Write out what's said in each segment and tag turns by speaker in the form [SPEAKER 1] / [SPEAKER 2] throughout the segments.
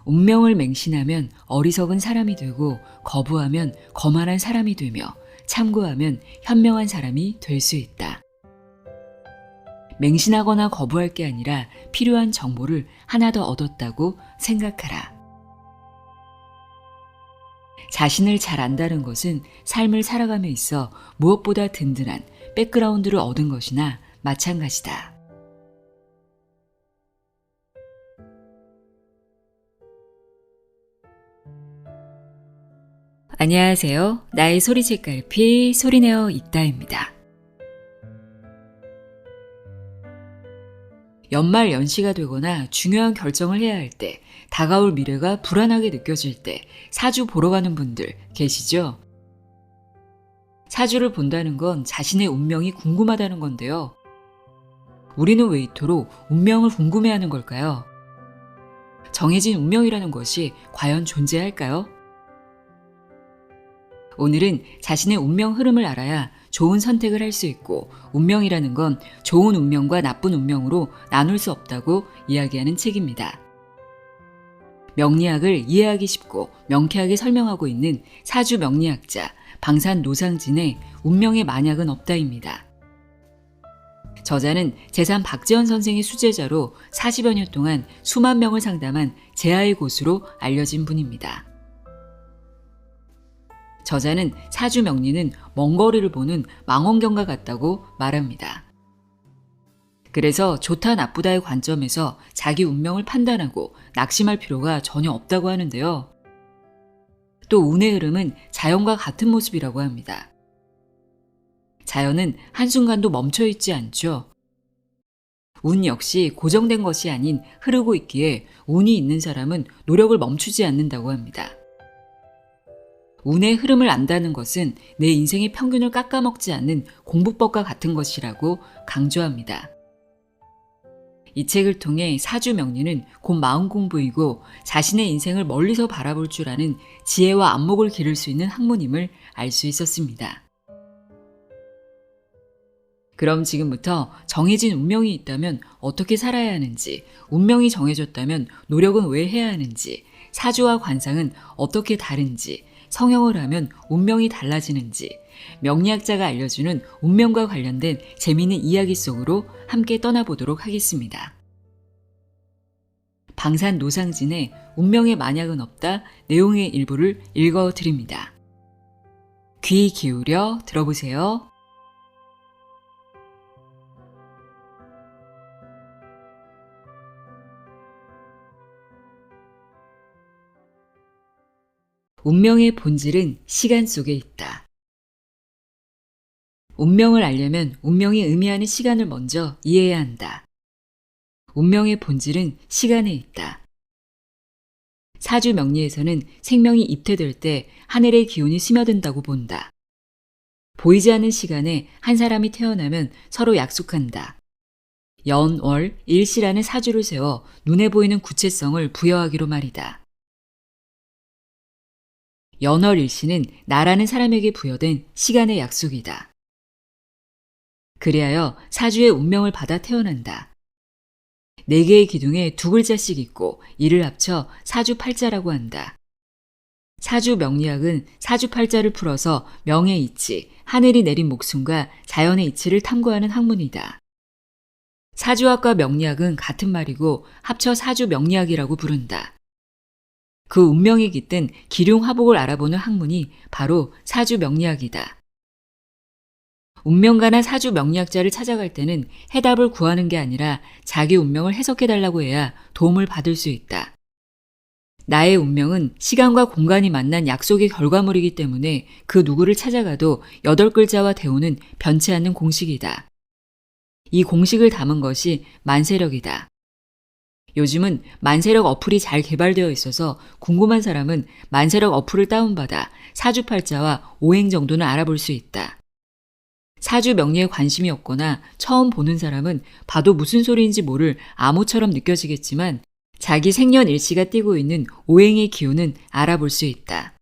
[SPEAKER 1] 운명을 맹신하면 어리석은 사람이 되고 거부하면 거만한 사람이 되며 참고하면 현명한 사람이 될 수 있다. 맹신하거나 거부할 게 아니라 필요한 정보를 하나 더 얻었다고 생각하라. 자신을 잘 안다는 것은 삶을 살아감에 있어 무엇보다 든든한 백그라운드를 얻은 것이나 마찬가지다. 안녕하세요. 나의 소리책갈피 소리내어 읽다입니다. 연말 연시가 되거나 중요한 결정을 해야 할 때, 다가올 미래가 불안하게 느껴질 때 사주 보러 가는 분들 계시죠? 사주를 본다는 건 자신의 운명이 궁금하다는 건데요. 우리는 왜 이토록 운명을 궁금해하는 걸까요? 정해진 운명이라는 것이 과연 존재할까요? 오늘은 자신의 운명 흐름을 알아야 좋은 선택을 할 수 있고, 운명이라는 건 좋은 운명과 나쁜 운명으로 나눌 수 없다고 이야기하는 책입니다. 명리학을 이해하기 쉽고 명쾌하게 설명하고 있는 사주 명리학자 방산 노상진의 운명의 만약은 없다입니다. 저자는 제3 박지원 선생의 수제자로 40여 년 동안 수만 명을 상담한 제아의 고수로 알려진 분입니다. 저자는 사주 명리는 먼 거리를 보는 망원경과 같다고 말합니다. 그래서 좋다 나쁘다의 관점에서 자기 운명을 판단하고 낙심할 필요가 전혀 없다고 하는데요. 또 운의 흐름은 자연과 같은 모습이라고 합니다. 자연은 한순간도 멈춰있지 않죠. 운 역시 고정된 것이 아닌 흐르고 있기에 운이 있는 사람은 노력을 멈추지 않는다고 합니다. 운의 흐름을 안다는 것은 내 인생의 평균을 깎아먹지 않는 공부법과 같은 것이라고 강조합니다. 이 책을 통해 사주 명리는 곧 마음 공부이고 자신의 인생을 멀리서 바라볼 줄 아는 지혜와 안목을 기를 수 있는 학문임을 알 수 있었습니다. 그럼 지금부터 정해진 운명이 있다면 어떻게 살아야 하는지, 운명이 정해졌다면 노력은 왜 해야 하는지, 사주와 관상은 어떻게 다른지, 성형을 하면 운명이 달라지는지, 명리학자가 알려주는 운명과 관련된 재미있는 이야기 속으로 함께 떠나보도록 하겠습니다. 방산 노상진의 운명의 만약은 없다 내용의 일부를 읽어드립니다. 귀 기울여 들어보세요. 운명의 본질은 시간 속에 있다. 운명을 알려면 운명이 의미하는 시간을 먼저 이해해야 한다. 운명의 본질은 시간에 있다. 사주 명리에서는 생명이 입퇴될 때 하늘의 기운이 스며든다고 본다. 보이지 않는 시간에 한 사람이 태어나면 서로 약속한다. 연, 월, 일시라는 사주를 세워 눈에 보이는 구체성을 부여하기로 말이다. 연월일시는 나라는 사람에게 부여된 시간의 약속이다. 그리하여 사주의 운명을 받아 태어난다. 4개의 기둥에 2글자씩 있고 이를 합쳐 사주팔자라고 한다. 사주 명리학은 사주팔자를 풀어서 명의 이치, 하늘이 내린 목숨과 자연의 이치를 탐구하는 학문이다. 사주학과 명리학은 같은 말이고 합쳐 사주 명리학이라고 부른다. 그 운명이 깃든 기륭화복을 알아보는 학문이 바로 사주 명리학이다. 운명가나 사주 명리학자를 찾아갈 때는 해답을 구하는 게 아니라 자기 운명을 해석해달라고 해야 도움을 받을 수 있다. 나의 운명은 시간과 공간이 만난 약속의 결과물이기 때문에 그 누구를 찾아가도 8글자와 대우는 변치 않는 공식이다. 이 공식을 담은 것이 만세력이다. 요즘은 만세력 어플이 잘 개발되어 있어서 궁금한 사람은 만세력 어플을 다운받아 사주팔자와 오행 정도는 알아볼 수 있다. 사주 명리에 관심이 없거나 처음 보는 사람은 봐도 무슨 소리인지 모를 암호처럼 느껴지겠지만 자기 생년일시가 띄고 있는 오행의 기운은 알아볼 수 있다.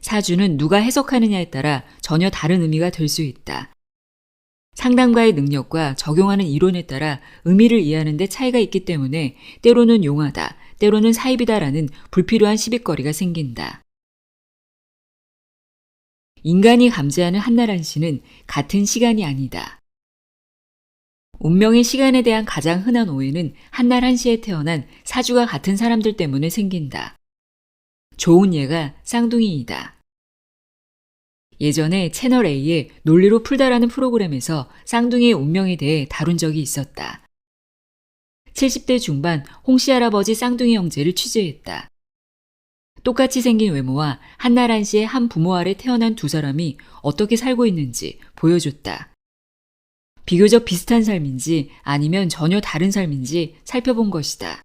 [SPEAKER 1] 사주는 누가 해석하느냐에 따라 전혀 다른 의미가 될 수 있다. 상담가의 능력과 적용하는 이론에 따라 의미를 이해하는 데 차이가 있기 때문에 때로는 용하다, 때로는 사입이다라는 불필요한 시비거리가 생긴다. 인간이 감지하는 한나란 씨는 같은 시간이 아니다. 운명의 시간에 대한 가장 흔한 오해는 한날 한시에 태어난 사주가 같은 사람들 때문에 생긴다. 좋은 예가 쌍둥이이다. 예전에 채널A의 논리로 풀다라는 프로그램에서 쌍둥이의 운명에 대해 다룬 적이 있었다. 70대 중반 홍씨 할아버지 쌍둥이 형제를 취재했다. 똑같이 생긴 외모와 한날 한시의 한 부모 아래 태어난 두 사람이 어떻게 살고 있는지 보여줬다. 비교적 비슷한 삶인지 아니면 전혀 다른 삶인지 살펴본 것이다.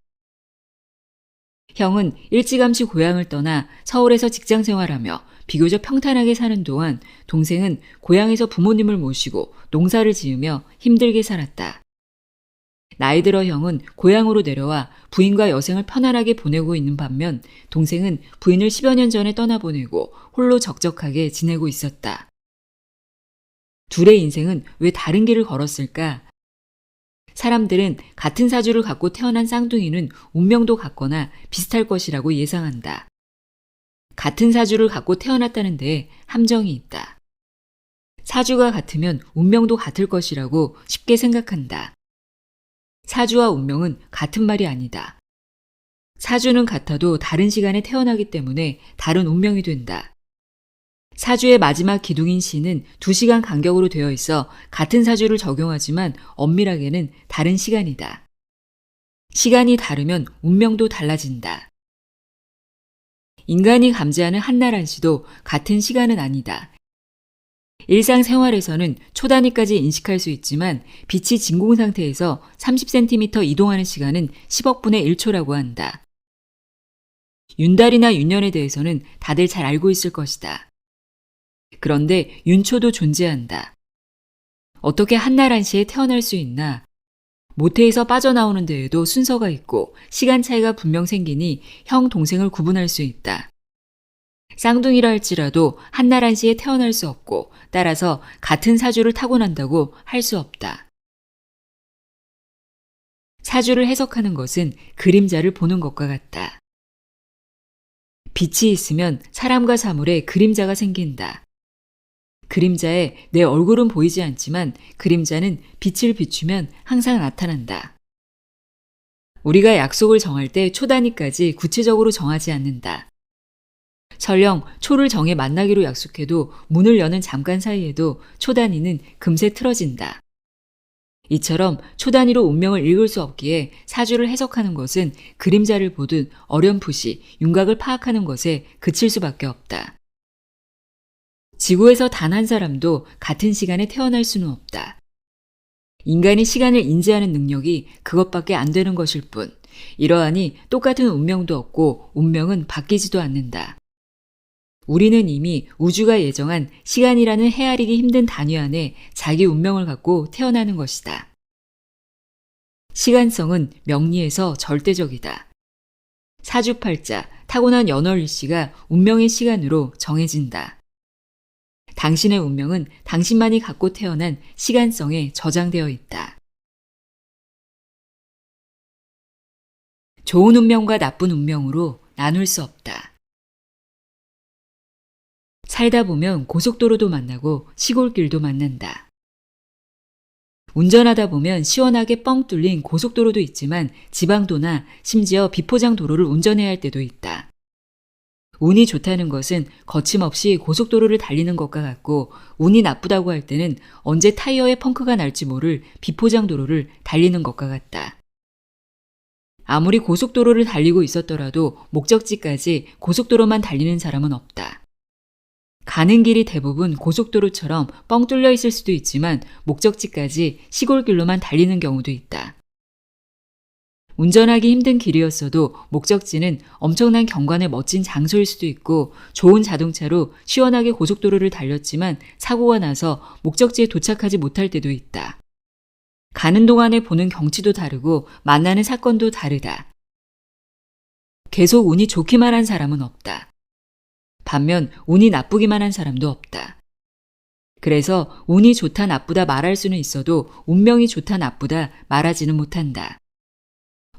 [SPEAKER 1] 형은 일찌감치 고향을 떠나 서울에서 직장 생활하며 비교적 평탄하게 사는 동안 동생은 고향에서 부모님을 모시고 농사를 지으며 힘들게 살았다. 나이 들어 형은 고향으로 내려와 부인과 여생을 편안하게 보내고 있는 반면 동생은 부인을 10여 년 전에 떠나보내고 홀로 적적하게 지내고 있었다. 둘의 인생은 왜 다른 길을 걸었을까? 사람들은 같은 사주를 갖고 태어난 쌍둥이는 운명도 같거나 비슷할 것이라고 예상한다. 같은 사주를 갖고 태어났다는 데에 함정이 있다. 사주가 같으면 운명도 같을 것이라고 쉽게 생각한다. 사주와 운명은 같은 말이 아니다. 사주는 같아도 다른 시간에 태어나기 때문에 다른 운명이 된다. 사주의 마지막 기둥인 시는 2시간 간격으로 되어 있어 같은 사주를 적용하지만 엄밀하게는 다른 시간이다. 시간이 다르면 운명도 달라진다. 인간이 감지하는 한날 한시도 같은 시간은 아니다. 일상생활에서는 초단위까지 인식할 수 있지만 빛이 진공 상태에서 30cm 이동하는 시간은 10억분의 1초라고 한다. 윤달이나 윤년에 대해서는 다들 잘 알고 있을 것이다. 그런데 윤초도 존재한다. 어떻게 한날 한시에 태어날 수 있나? 모태에서 빠져나오는 데에도 순서가 있고 시간 차이가 분명 생기니 형, 동생을 구분할 수 있다. 쌍둥이라 할지라도 한날 한시에 태어날 수 없고 따라서 같은 사주를 타고난다고 할 수 없다. 사주를 해석하는 것은 그림자를 보는 것과 같다. 빛이 있으면 사람과 사물에 그림자가 생긴다. 그림자에 내 얼굴은 보이지 않지만 그림자는 빛을 비추면 항상 나타난다. 우리가 약속을 정할 때 초단위까지 구체적으로 정하지 않는다. 설령 초를 정해 만나기로 약속해도 문을 여는 잠깐 사이에도 초단위는 금세 틀어진다. 이처럼 초단위로 운명을 읽을 수 없기에 사주를 해석하는 것은 그림자를 보듯 어렴풋이 윤곽을 파악하는 것에 그칠 수밖에 없다. 지구에서 단 한 사람도 같은 시간에 태어날 수는 없다. 인간이 시간을 인지하는 능력이 그것밖에 안 되는 것일 뿐, 이러하니 똑같은 운명도 없고 운명은 바뀌지도 않는다. 우리는 이미 우주가 예정한 시간이라는 헤아리기 힘든 단위 안에 자기 운명을 갖고 태어나는 것이다. 시간성은 명리에서 절대적이다. 사주팔자, 타고난 연월일시가 운명의 시간으로 정해진다. 당신의 운명은 당신만이 갖고 태어난 시간성에 저장되어 있다. 좋은 운명과 나쁜 운명으로 나눌 수 없다. 살다 보면 고속도로도 만나고 시골길도 만난다. 운전하다 보면 시원하게 뻥 뚫린 고속도로도 있지만 지방도나 심지어 비포장 도로를 운전해야 할 때도 있다. 운이 좋다는 것은 거침없이 고속도로를 달리는 것과 같고 운이 나쁘다고 할 때는 언제 타이어에 펑크가 날지 모를 비포장 도로를 달리는 것과 같다. 아무리 고속도로를 달리고 있었더라도 목적지까지 고속도로만 달리는 사람은 없다. 가는 길이 대부분 고속도로처럼 뻥 뚫려 있을 수도 있지만 목적지까지 시골길로만 달리는 경우도 있다. 운전하기 힘든 길이었어도 목적지는 엄청난 경관의 멋진 장소일 수도 있고 좋은 자동차로 시원하게 고속도로를 달렸지만 사고가 나서 목적지에 도착하지 못할 때도 있다. 가는 동안에 보는 경치도 다르고 만나는 사건도 다르다. 계속 운이 좋기만 한 사람은 없다. 반면 운이 나쁘기만 한 사람도 없다. 그래서 운이 좋다 나쁘다 말할 수는 있어도 운명이 좋다 나쁘다 말하지는 못한다.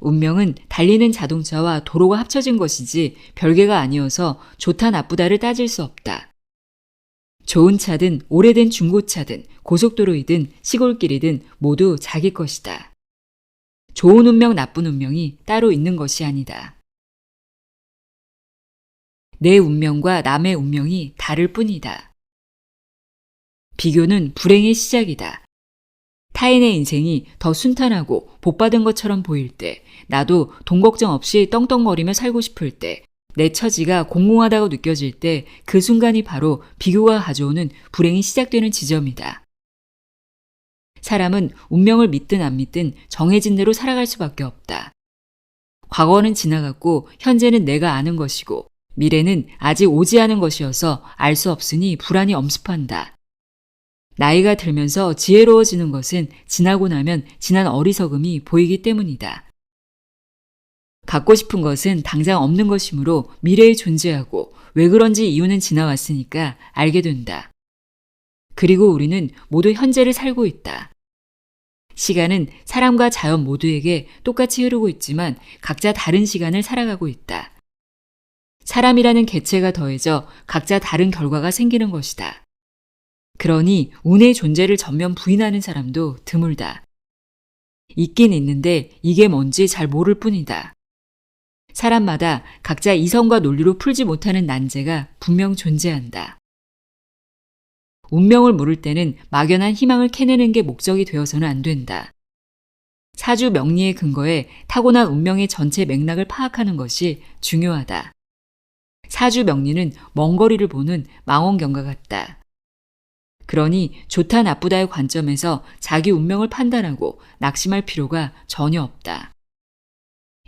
[SPEAKER 1] 운명은 달리는 자동차와 도로가 합쳐진 것이지 별개가 아니어서 좋다 나쁘다를 따질 수 없다. 좋은 차든 오래된 중고차든 고속도로이든 시골길이든 모두 자기 것이다. 좋은 운명 나쁜 운명이 따로 있는 것이 아니다. 내 운명과 남의 운명이 다를 뿐이다. 비교는 불행의 시작이다. 타인의 인생이 더 순탄하고 복받은 것처럼 보일 때, 나도 돈 걱정 없이 떵떵거리며 살고 싶을 때, 내 처지가 공공하다고 느껴질 때 그 순간이 바로 비교가 가져오는 불행이 시작되는 지점이다. 사람은 운명을 믿든 안 믿든 정해진 대로 살아갈 수밖에 없다. 과거는 지나갔고 현재는 내가 아는 것이고 미래는 아직 오지 않은 것이어서 알 수 없으니 불안이 엄습한다. 나이가 들면서 지혜로워지는 것은 지나고 나면 지난 어리석음이 보이기 때문이다. 갖고 싶은 것은 당장 없는 것이므로 미래에 존재하고 왜 그런지 이유는 지나왔으니까 알게 된다. 그리고 우리는 모두 현재를 살고 있다. 시간은 사람과 자연 모두에게 똑같이 흐르고 있지만 각자 다른 시간을 살아가고 있다. 사람이라는 개체가 더해져 각자 다른 결과가 생기는 것이다. 그러니 운의 존재를 전면 부인하는 사람도 드물다. 있긴 있는데 이게 뭔지 잘 모를 뿐이다. 사람마다 각자 이성과 논리로 풀지 못하는 난제가 분명 존재한다. 운명을 물을 때는 막연한 희망을 캐내는 게 목적이 되어서는 안 된다. 사주 명리의 근거에 타고난 운명의 전체 맥락을 파악하는 것이 중요하다. 사주 명리는 먼 거리를 보는 망원경과 같다. 그러니 좋다 나쁘다의 관점에서 자기 운명을 판단하고 낙심할 필요가 전혀 없다.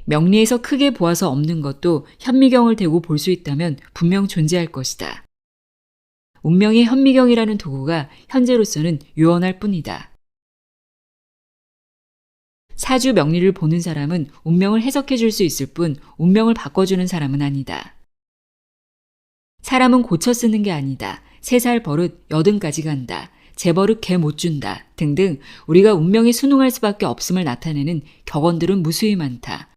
[SPEAKER 1] 명리에서 크게 보아서 없는 것도 현미경을 대고 볼 수 있다면 분명 존재할 것이다. 운명의 현미경이라는 도구가 현재로서는 유언할 뿐이다. 사주 명리를 보는 사람은 운명을 해석해 줄 수 있을 뿐 운명을 바꿔주는 사람은 아니다. 사람은 고쳐 쓰는 게 아니다. 3살 버릇 80까지 간다. 제 버릇 개 못 준다. 등등 우리가 운명에 순응할 수밖에 없음을 나타내는 격언들은 무수히 많다.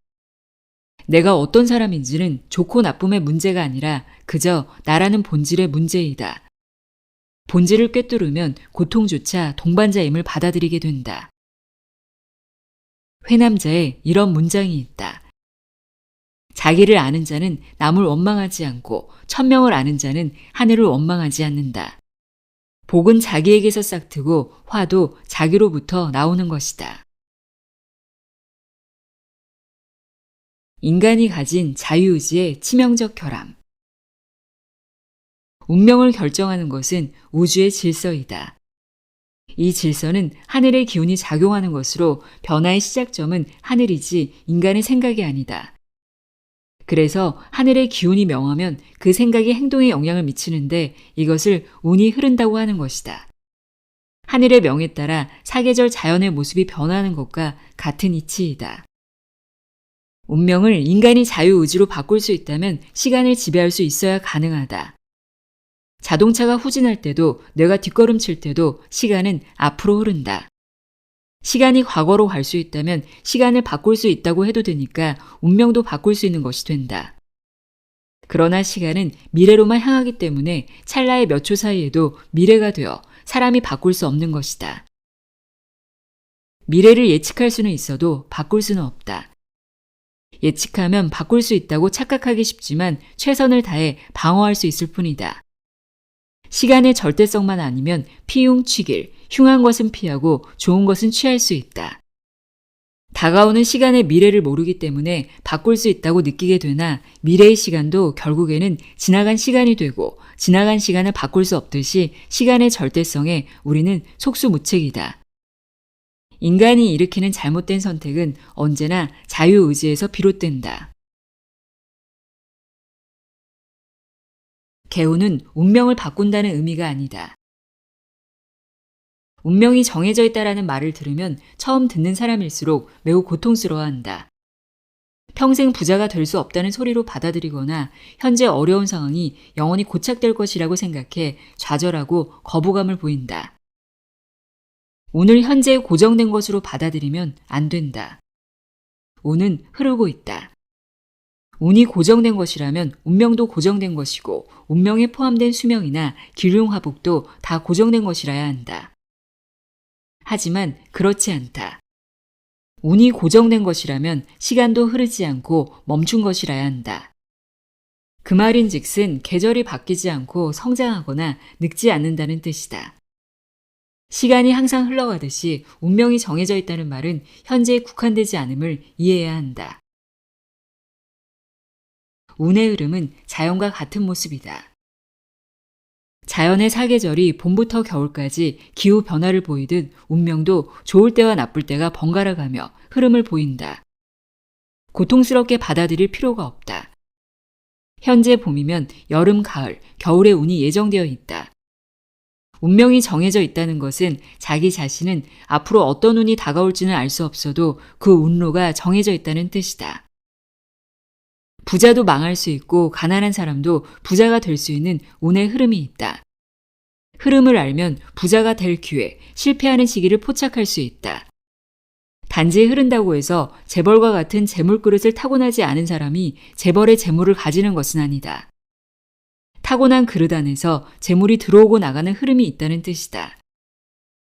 [SPEAKER 1] 내가 어떤 사람인지는 좋고 나쁨의 문제가 아니라 그저 나라는 본질의 문제이다. 본질을 꿰뚫으면 고통조차 동반자임을 받아들이게 된다. 회남자에 이런 문장이 있다. 자기를 아는 자는 남을 원망하지 않고 천명을 아는 자는 하늘을 원망하지 않는다. 복은 자기에게서 싹트고 화도 자기로부터 나오는 것이다. 인간이 가진 자유의지의 치명적 결함. 운명을 결정하는 것은 우주의 질서이다. 이 질서는 하늘의 기운이 작용하는 것으로 변화의 시작점은 하늘이지 인간의 생각이 아니다. 그래서 하늘의 기운이 명하면 그 생각이 행동에 영향을 미치는데 이것을 운이 흐른다고 하는 것이다. 하늘의 명에 따라 사계절 자연의 모습이 변하는 것과 같은 이치이다. 운명을 인간이 자유의지로 바꿀 수 있다면 시간을 지배할 수 있어야 가능하다. 자동차가 후진할 때도 뇌가 뒷걸음칠 때도 시간은 앞으로 흐른다. 시간이 과거로 갈 수 있다면 시간을 바꿀 수 있다고 해도 되니까 운명도 바꿀 수 있는 것이 된다. 그러나 시간은 미래로만 향하기 때문에 찰나의 몇 초 사이에도 미래가 되어 사람이 바꿀 수 없는 것이다. 미래를 예측할 수는 있어도 바꿀 수는 없다. 예측하면 바꿀 수 있다고 착각하기 쉽지만 최선을 다해 방어할 수 있을 뿐이다. 시간의 절대성만 아니면 피흉취길, 흉한 것은 피하고 좋은 것은 취할 수 있다. 다가오는 시간의 미래를 모르기 때문에 바꿀 수 있다고 느끼게 되나 미래의 시간도 결국에는 지나간 시간이 되고 지나간 시간을 바꿀 수 없듯이 시간의 절대성에 우리는 속수무책이다. 인간이 일으키는 잘못된 선택은 언제나 자유의지에서 비롯된다. 개우는 운명을 바꾼다는 의미가 아니다. 운명이 정해져 있다라는 말을 들으면 처음 듣는 사람일수록 매우 고통스러워한다. 평생 부자가 될 수 없다는 소리로 받아들이거나 현재 어려운 상황이 영원히 고착될 것이라고 생각해 좌절하고 거부감을 보인다. 운을 현재 고정된 것으로 받아들이면 안 된다. 운은 흐르고 있다. 운이 고정된 것이라면 운명도 고정된 것이고 운명에 포함된 수명이나 기륭화복도 다 고정된 것이라야 한다. 하지만 그렇지 않다. 운이 고정된 것이라면 시간도 흐르지 않고 멈춘 것이라야 한다. 그 말인즉슨 계절이 바뀌지 않고 성장하거나 늙지 않는다는 뜻이다. 시간이 항상 흘러가듯이 운명이 정해져 있다는 말은 현재에 국한되지 않음을 이해해야 한다. 운의 흐름은 자연과 같은 모습이다. 자연의 사계절이 봄부터 겨울까지 기후 변화를 보이듯 운명도 좋을 때와 나쁠 때가 번갈아 가며 흐름을 보인다. 고통스럽게 받아들일 필요가 없다. 현재 봄이면 여름, 가을, 겨울의 운이 예정되어 있다. 운명이 정해져 있다는 것은 자기 자신은 앞으로 어떤 운이 다가올지는 알 수 없어도 그 운로가 정해져 있다는 뜻이다. 부자도 망할 수 있고 가난한 사람도 부자가 될 수 있는 운의 흐름이 있다. 흐름을 알면 부자가 될 기회, 실패하는 시기를 포착할 수 있다. 단지 흐른다고 해서 재벌과 같은 재물그릇을 타고나지 않은 사람이 재벌의 재물을 가지는 것은 아니다. 타고난 그릇 안에서 재물이 들어오고 나가는 흐름이 있다는 뜻이다.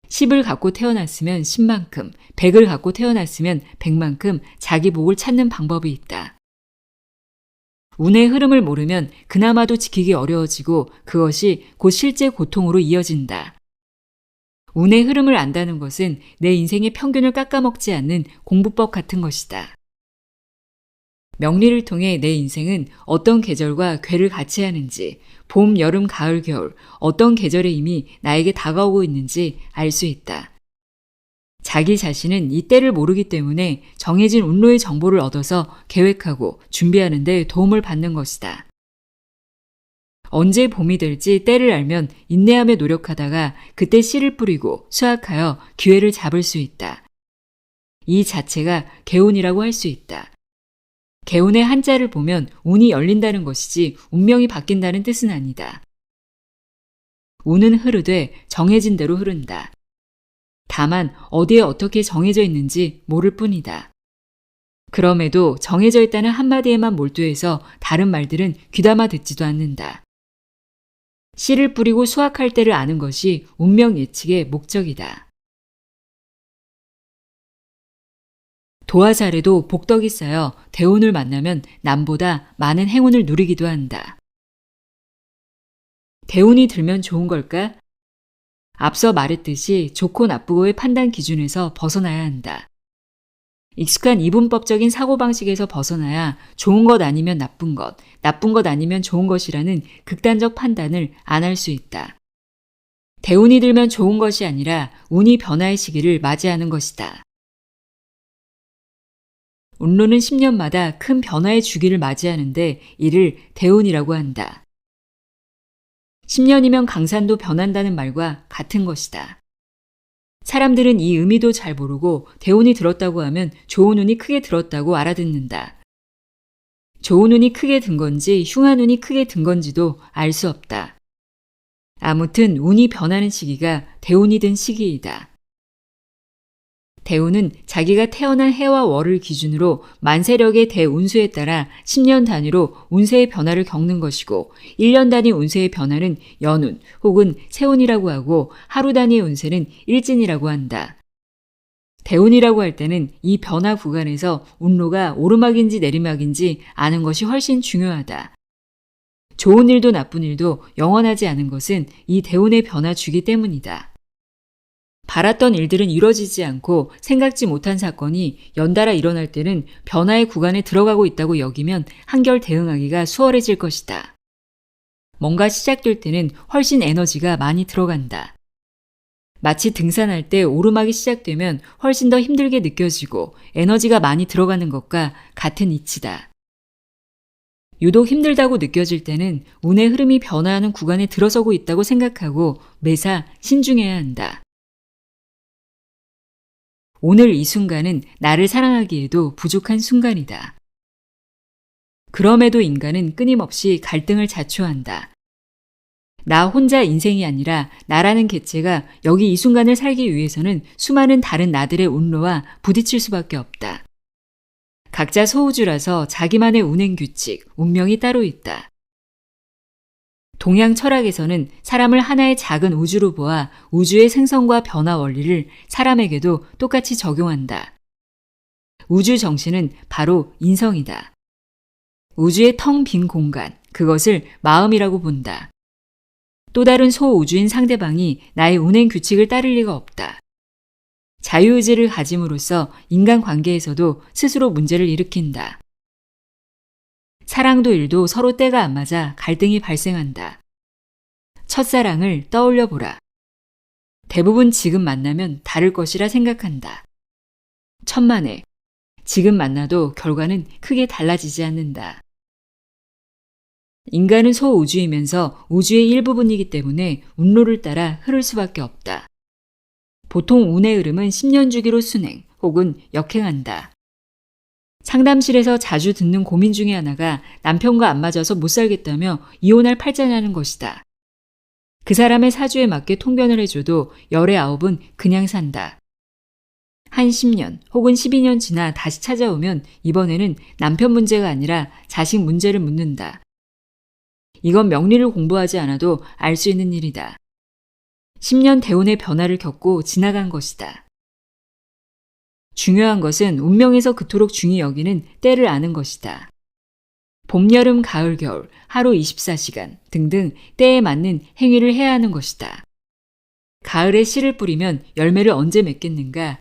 [SPEAKER 1] 10을 갖고 태어났으면 10만큼, 100을 갖고 태어났으면 100만큼 자기 복을 찾는 방법이 있다. 운의 흐름을 모르면 그나마도 지키기 어려워지고 그것이 곧 실제 고통으로 이어진다. 운의 흐름을 안다는 것은 내 인생의 평균을 깎아먹지 않는 공부법 같은 것이다. 명리를 통해 내 인생은 어떤 계절과 궤를 같이 하는지, 봄, 여름, 가을, 겨울, 어떤 계절의 힘이 나에게 다가오고 있는지 알 수 있다. 자기 자신은 이 때를 모르기 때문에 정해진 운로의 정보를 얻어서 계획하고 준비하는 데 도움을 받는 것이다. 언제 봄이 될지 때를 알면 인내하며 노력하다가 그때 씨를 뿌리고 수확하여 기회를 잡을 수 있다. 이 자체가 개운이라고 할 수 있다. 개운의 한자를 보면 운이 열린다는 것이지 운명이 바뀐다는 뜻은 아니다. 운은 흐르되 정해진 대로 흐른다. 다만 어디에 어떻게 정해져 있는지 모를 뿐이다. 그럼에도 정해져 있다는 한마디에만 몰두해서 다른 말들은 귀담아 듣지도 않는다. 씨를 뿌리고 수확할 때를 아는 것이 운명 예측의 목적이다. 도화 잘해도 복덕이 쌓여 대운을 만나면 남보다 많은 행운을 누리기도 한다. 대운이 들면 좋은 걸까? 앞서 말했듯이 좋고 나쁘고의 판단 기준에서 벗어나야 한다. 익숙한 이분법적인 사고방식에서 벗어나야 좋은 것 아니면 나쁜 것, 나쁜 것 아니면 좋은 것이라는 극단적 판단을 안 할 수 있다. 대운이 들면 좋은 것이 아니라 운이 변화의 시기를 맞이하는 것이다. 운로는 10년마다 큰 변화의 주기를 맞이하는데 이를 대운이라고 한다. 10년이면 강산도 변한다는 말과 같은 것이다. 사람들은 이 의미도 잘 모르고 대운이 들었다고 하면 좋은 운이 크게 들었다고 알아듣는다. 좋은 운이 크게 든 건지 흉한 운이 크게 든 건지도 알 수 없다. 아무튼 운이 변하는 시기가 대운이 든 시기이다. 대운은 자기가 태어난 해와 월을 기준으로 만세력의 대운수에 따라 10년 단위로 운세의 변화를 겪는 것이고 1년 단위 운세의 변화는 연운 혹은 세운이라고 하고 하루 단위의 운세는 일진이라고 한다. 대운이라고 할 때는 이 변화 구간에서 운로가 오르막인지 내리막인지 아는 것이 훨씬 중요하다. 좋은 일도 나쁜 일도 영원하지 않은 것은 이 대운의 변화 주기 때문이다. 바랐던 일들은 이루어지지 않고 생각지 못한 사건이 연달아 일어날 때는 변화의 구간에 들어가고 있다고 여기면 한결 대응하기가 수월해질 것이다. 뭔가 시작될 때는 훨씬 에너지가 많이 들어간다. 마치 등산할 때 오르막이 시작되면 훨씬 더 힘들게 느껴지고 에너지가 많이 들어가는 것과 같은 이치다. 유독 힘들다고 느껴질 때는 운의 흐름이 변화하는 구간에 들어서고 있다고 생각하고 매사 신중해야 한다. 오늘 이 순간은 나를 사랑하기에도 부족한 순간이다. 그럼에도 인간은 끊임없이 갈등을 자초한다. 나 혼자 인생이 아니라 나라는 개체가 여기 이 순간을 살기 위해서는 수많은 다른 나들의 운로와 부딪힐 수밖에 없다. 각자 소우주라서 자기만의 운행 규칙, 운명이 따로 있다. 동양 철학에서는 사람을 하나의 작은 우주로 보아 우주의 생성과 변화 원리를 사람에게도 똑같이 적용한다. 우주 정신은 바로 인성이다. 우주의 텅 빈 공간, 그것을 마음이라고 본다. 또 다른 소우주인 상대방이 나의 운행 규칙을 따를 리가 없다. 자유의지를 가짐으로써 인간관계에서도 스스로 문제를 일으킨다. 사랑도 일도 서로 때가 안 맞아 갈등이 발생한다. 첫사랑을 떠올려 보라. 대부분 지금 만나면 다를 것이라 생각한다. 천만에, 지금 만나도 결과는 크게 달라지지 않는다. 인간은 소우주이면서 우주의 일부분이기 때문에 운로를 따라 흐를 수밖에 없다. 보통 운의 흐름은 10년 주기로 순행 혹은 역행한다. 상담실에서 자주 듣는 고민 중에 하나가 남편과 안 맞아서 못 살겠다며 이혼할 팔자냐는 것이다. 그 사람의 사주에 맞게 통변을 해줘도 열의 9은 그냥 산다. 한 10년 혹은 12년 지나 다시 찾아오면 이번에는 남편 문제가 아니라 자식 문제를 묻는다. 이건 명리를 공부하지 않아도 알 수 있는 일이다. 10년 대운의 변화를 겪고 지나간 것이다. 중요한 것은 운명에서 그토록 중히 여기는 때를 아는 것이다. 봄, 여름, 가을, 겨울, 하루 24시간 등등 때에 맞는 행위를 해야 하는 것이다. 가을에 씨를 뿌리면 열매를 언제 맺겠는가?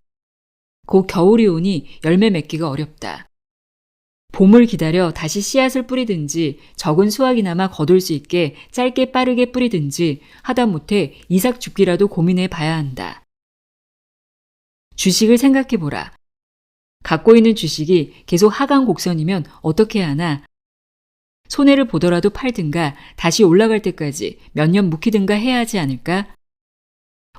[SPEAKER 1] 곧 겨울이 오니 열매 맺기가 어렵다. 봄을 기다려 다시 씨앗을 뿌리든지 적은 수확이나마 거둘 수 있게 짧게 빠르게 뿌리든지 하다못해 이삭죽기라도 고민해 봐야 한다. 주식을 생각해보라. 갖고 있는 주식이 계속 하강 곡선이면 어떻게 해야 하나? 손해를 보더라도 팔든가 다시 올라갈 때까지 몇 년 묵히든가 해야 하지 않을까?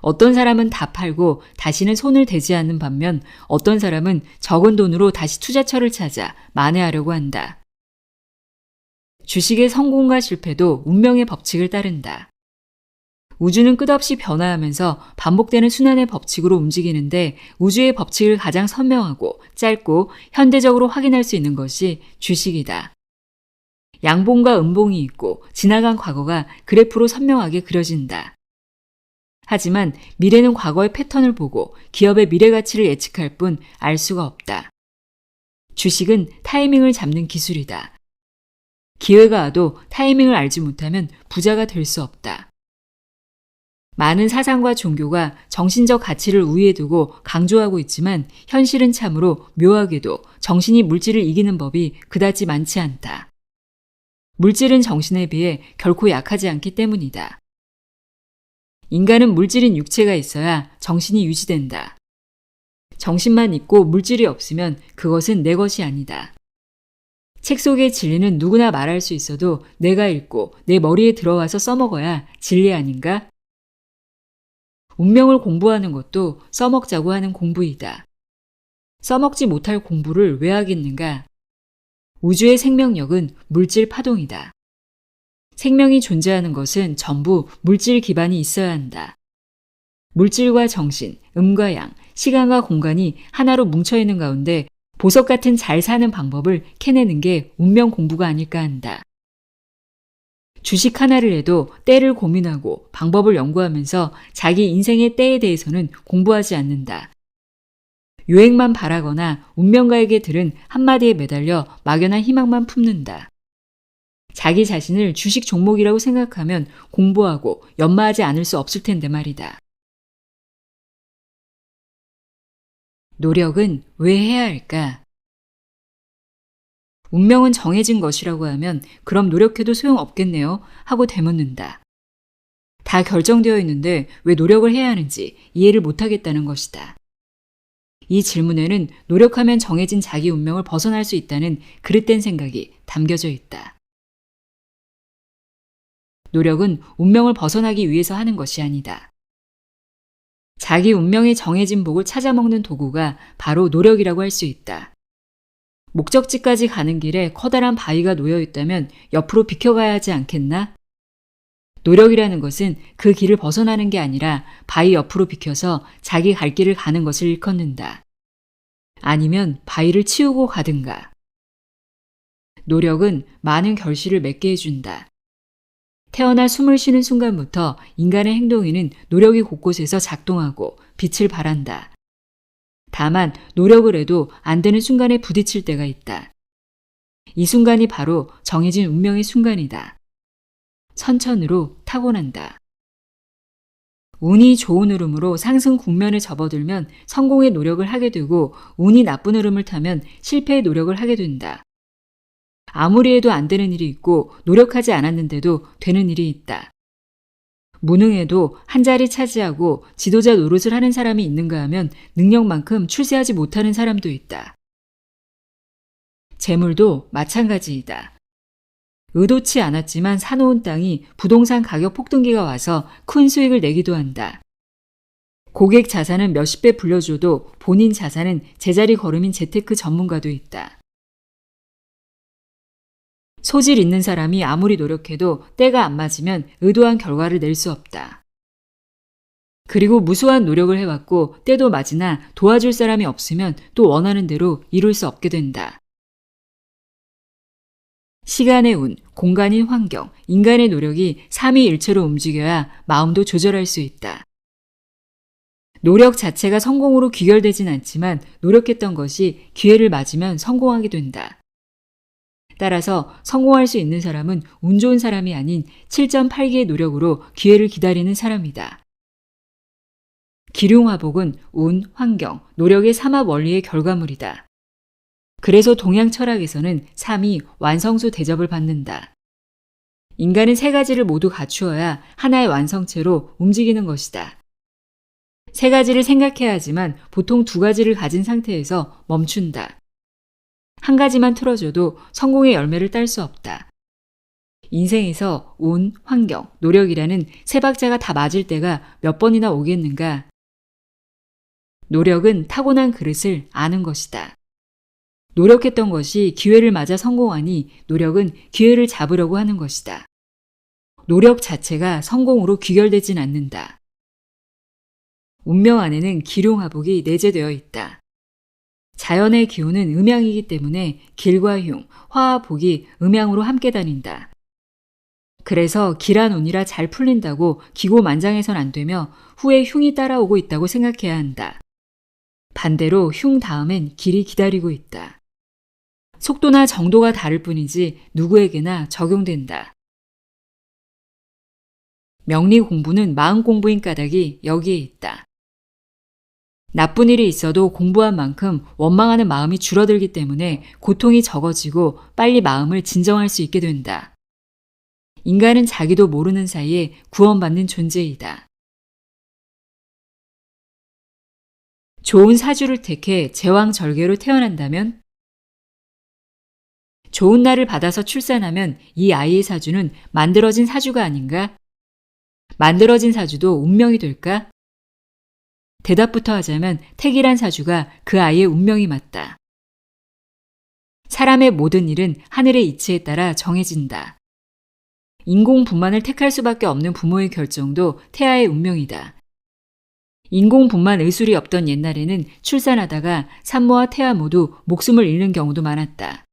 [SPEAKER 1] 어떤 사람은 다 팔고 다시는 손을 대지 않는 반면 어떤 사람은 적은 돈으로 다시 투자처를 찾아 만회하려고 한다. 주식의 성공과 실패도 운명의 법칙을 따른다. 우주는 끝없이 변화하면서 반복되는 순환의 법칙으로 움직이는데 우주의 법칙을 가장 선명하고 짧고 현대적으로 확인할 수 있는 것이 주식이다. 양봉과 음봉이 있고 지나간 과거가 그래프로 선명하게 그려진다. 하지만 미래는 과거의 패턴을 보고 기업의 미래 가치를 예측할 뿐 알 수가 없다. 주식은 타이밍을 잡는 기술이다. 기회가 와도 타이밍을 알지 못하면 부자가 될 수 없다. 많은 사상과 종교가 정신적 가치를 우위에 두고 강조하고 있지만 현실은 참으로 묘하게도 정신이 물질을 이기는 법이 그다지 많지 않다. 물질은 정신에 비해 결코 약하지 않기 때문이다. 인간은 물질인 육체가 있어야 정신이 유지된다. 정신만 있고 물질이 없으면 그것은 내 것이 아니다. 책 속의 진리는 누구나 말할 수 있어도 내가 읽고 내 머리에 들어와서 써먹어야 진리 아닌가? 운명을 공부하는 것도 써먹자고 하는 공부이다. 써먹지 못할 공부를 왜 하겠는가? 우주의 생명력은 물질 파동이다. 생명이 존재하는 것은 전부 물질 기반이 있어야 한다. 물질과 정신, 음과 양, 시간과 공간이 하나로 뭉쳐있는 가운데 보석 같은 잘 사는 방법을 캐내는 게 운명 공부가 아닐까 한다. 주식 하나를 해도 때를 고민하고 방법을 연구하면서 자기 인생의 때에 대해서는 공부하지 않는다. 유행만 바라거나 운명가에게 들은 한마디에 매달려 막연한 희망만 품는다. 자기 자신을 주식 종목이라고 생각하면 공부하고 연마하지 않을 수 없을 텐데 말이다. 노력은 왜 해야 할까? 운명은 정해진 것이라고 하면 그럼 노력해도 소용없겠네요 하고 되묻는다. 다 결정되어 있는데 왜 노력을 해야 하는지 이해를 못하겠다는 것이다. 이 질문에는 노력하면 정해진 자기 운명을 벗어날 수 있다는 그릇된 생각이 담겨져 있다. 노력은 운명을 벗어나기 위해서 하는 것이 아니다. 자기 운명의 정해진 복을 찾아먹는 도구가 바로 노력이라고 할 수 있다. 목적지까지 가는 길에 커다란 바위가 놓여 있다면 옆으로 비켜가야 하지 않겠나? 노력이라는 것은 그 길을 벗어나는 게 아니라 바위 옆으로 비켜서 자기 갈 길을 가는 것을 일컫는다. 아니면 바위를 치우고 가든가. 노력은 많은 결실을 맺게 해준다. 태어나 숨을 쉬는 순간부터 인간의 행동에는 노력이 곳곳에서 작동하고 빛을 발한다. 다만 노력을 해도 안 되는 순간에 부딪힐 때가 있다. 이 순간이 바로 정해진 운명의 순간이다. 선천으로 타고난다. 운이 좋은 흐름으로 상승 국면에 접어들면 성공의 노력을 하게 되고 운이 나쁜 흐름을 타면 실패의 노력을 하게 된다. 아무리 해도 안 되는 일이 있고 노력하지 않았는데도 되는 일이 있다. 무능해도 한 자리 차지하고 지도자 노릇을 하는 사람이 있는가 하면 능력만큼 출세하지 못하는 사람도 있다. 재물도 마찬가지이다. 의도치 않았지만 사놓은 땅이 부동산 가격 폭등기가 와서 큰 수익을 내기도 한다. 고객 자산은 몇십 배 불려줘도 본인 자산은 제자리 걸음인 재테크 전문가도 있다. 소질 있는 사람이 아무리 노력해도 때가 안 맞으면 의도한 결과를 낼 수 없다. 그리고 무수한 노력을 해왔고 때도 맞으나 도와줄 사람이 없으면 또 원하는 대로 이룰 수 없게 된다. 시간의 운, 공간인 환경, 인간의 노력이 삼위일체로 움직여야 마음도 조절할 수 있다. 노력 자체가 성공으로 귀결되진 않지만 노력했던 것이 기회를 맞으면 성공하게 된다. 따라서 성공할 수 있는 사람은 운 좋은 사람이 아닌 7.8기의 노력으로 기회를 기다리는 사람이다. 기륭화복은 운, 환경, 노력의 삼합 원리의 결과물이다. 그래서 동양 철학에서는 삼이 완성수 대접을 받는다. 인간은 세 가지를 모두 갖추어야 하나의 완성체로 움직이는 것이다. 세 가지를 생각해야 하지만 보통 두 가지를 가진 상태에서 멈춘다. 한 가지만 틀어줘도 성공의 열매를 딸 수 없다. 인생에서 운, 환경, 노력이라는 세 박자가 다 맞을 때가 몇 번이나 오겠는가? 노력은 타고난 그릇을 아는 것이다. 노력했던 것이 기회를 맞아 성공하니 노력은 기회를 잡으려고 하는 것이다. 노력 자체가 성공으로 귀결되진 않는다. 운명 안에는 기룡화복이 내재되어 있다. 자연의 기운은 음양이기 때문에 길과 흉, 화와 복이 음양으로 함께 다닌다. 그래서 길한 운이라 잘 풀린다고 기고만장해선 안 되며 후에 흉이 따라오고 있다고 생각해야 한다. 반대로 흉 다음엔 길이 기다리고 있다. 속도나 정도가 다를 뿐이지 누구에게나 적용된다. 명리 공부는 마음 공부인 까닭이 여기에 있다. 나쁜 일이 있어도 공부한 만큼 원망하는 마음이 줄어들기 때문에 고통이 적어지고 빨리 마음을 진정할 수 있게 된다. 인간은 자기도 모르는 사이에 구원받는 존재이다. 좋은 사주를 택해 제왕절개로 태어난다면? 좋은 날을 받아서 출산하면 이 아이의 사주는 만들어진 사주가 아닌가? 만들어진 사주도 운명이 될까? 대답부터 하자면 택이란 사주가 그 아이의 운명이 맞다. 사람의 모든 일은 하늘의 이치에 따라 정해진다. 인공분만을 택할 수밖에 없는 부모의 결정도 태아의 운명이다. 인공분만 의술이 없던 옛날에는 출산하다가 산모와 태아 모두 목숨을 잃는 경우도 많았다.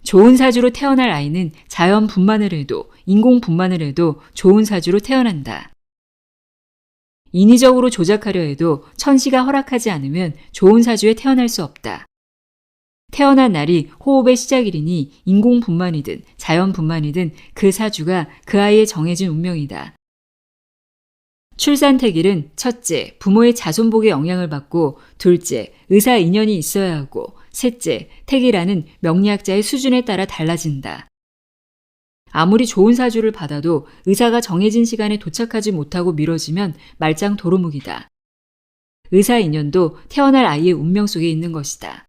[SPEAKER 1] 좋은 사주로 태어날 아이는 자연 분만을 해도 인공 분만을 해도 좋은 사주로 태어난다. 인위적으로 조작하려 해도 천시가 허락하지 않으면 좋은 사주에 태어날 수 없다. 태어난 날이 호흡의 시작이니 인공 분만이든 자연 분만이든 그 사주가 그 아이의 정해진 운명이다. 출산택일은 첫째, 부모의 자손복의 영향을 받고 둘째, 의사 인연이 있어야 하고 셋째, 택이라는 명리학자의 수준에 따라 달라진다. 아무리 좋은 사주를 받아도 의사가 정해진 시간에 도착하지 못하고 미뤄지면 말짱 도루묵이다. 의사 인연도 태어날 아이의 운명 속에 있는 것이다.